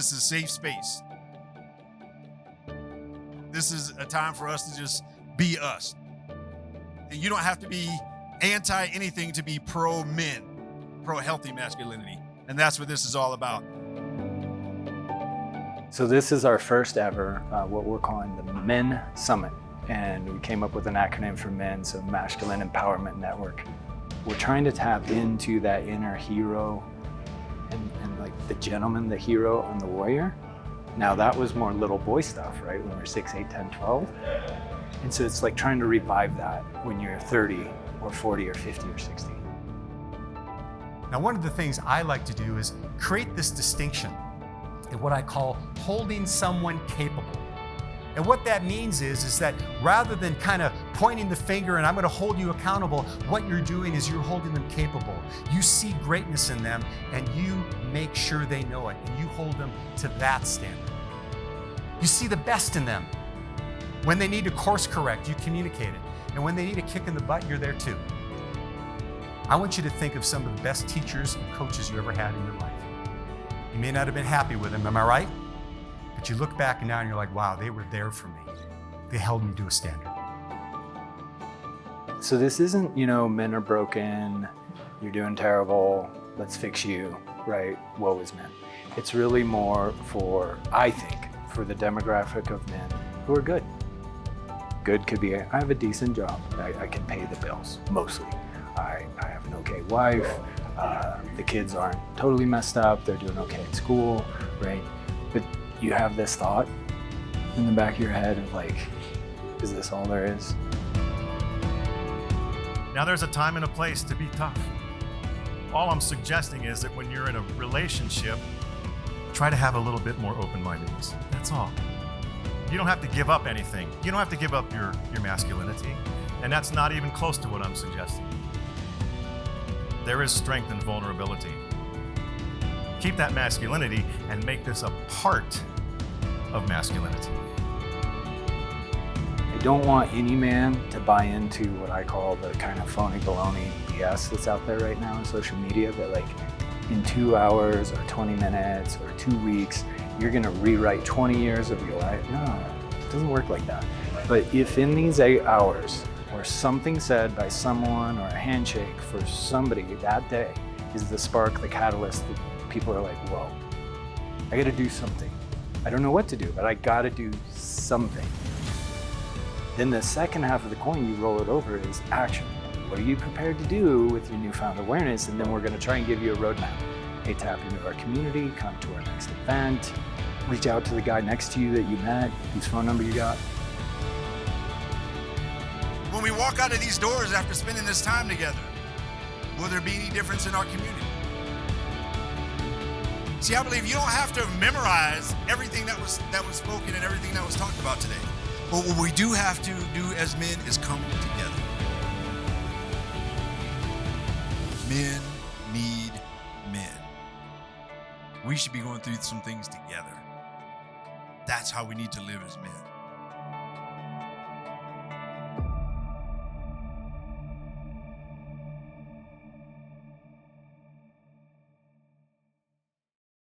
This is a safe space. This is a time for us to just be us. And you don't have to be anti anything to be pro men, pro healthy masculinity. And that's what this is all about. So this is our first ever, what we're calling the M.E.N Summit. And we came up with an acronym for M.E.N, so Masculine Empowerment Network. We're trying to tap into that inner hero and like the gentleman, the hero, and the warrior. Now that was more little boy stuff, right? When we're 6, 8, 10, 12. And so it's like trying to revive that when you're 30 or 40 or 50 or 60. Now, one of the things I like to do is create this distinction in what I call holding someone capable. And what that means is that rather than kind of pointing the finger and I'm going to hold you accountable, what you're doing is you're holding them capable. You see greatness in them and you make sure they know it and you hold them to that standard. You see the best in them. When they need to course correct, you communicate it. And when they need a kick in the butt, you're there too. I want you to think of some of the best teachers and coaches you ever had in your life. You may not have been happy with them, am I right? But you look back now and you're like, wow, they were there for me. They held me to a standard. So this isn't, men are broken, you're doing terrible, let's fix you, right? Woe is men. It's really more for, I think, for the demographic of men who are good. Good could be, I have a decent job, I can pay the bills, mostly. I have an okay wife, the kids aren't totally messed up, they're doing okay at school, right? But you have this thought in the back of your head of like, is this all there is? Now there's a time and a place to be tough. All I'm suggesting is that when you're in a relationship, try to have a little bit more open-mindedness. That's all. You don't have to give up anything. You don't have to give up your masculinity. And that's not even close to what I'm suggesting. There is strength in vulnerability. Keep that masculinity and make this a part of masculinity. I don't want any man to buy into what I call the kind of phony baloney BS that's out there right now on social media, that like in 2 hours or 20 minutes or 2 weeks, you're gonna rewrite 20 years of your life. No, it doesn't work like that. But if in these 8 hours, or something said by someone or a handshake for somebody that day is the spark, the catalyst that people are like, whoa, I gotta do something. I don't know what to do, but I gotta do something. Then the second half of the coin, you roll it over, is action. What are you prepared to do with your newfound awareness? And then we're gonna try and give you a roadmap. Hey, tap into our community, come to our next event, reach out to the guy next to you that you met, whose phone number you got. When we walk out of these doors after spending this time together, will there be any difference in our community? See, I believe you don't have to memorize everything that was spoken and everything that was talked about today. But what we do have to do as men is come together. Men need men. We should be going through some things together. That's how we need to live as men.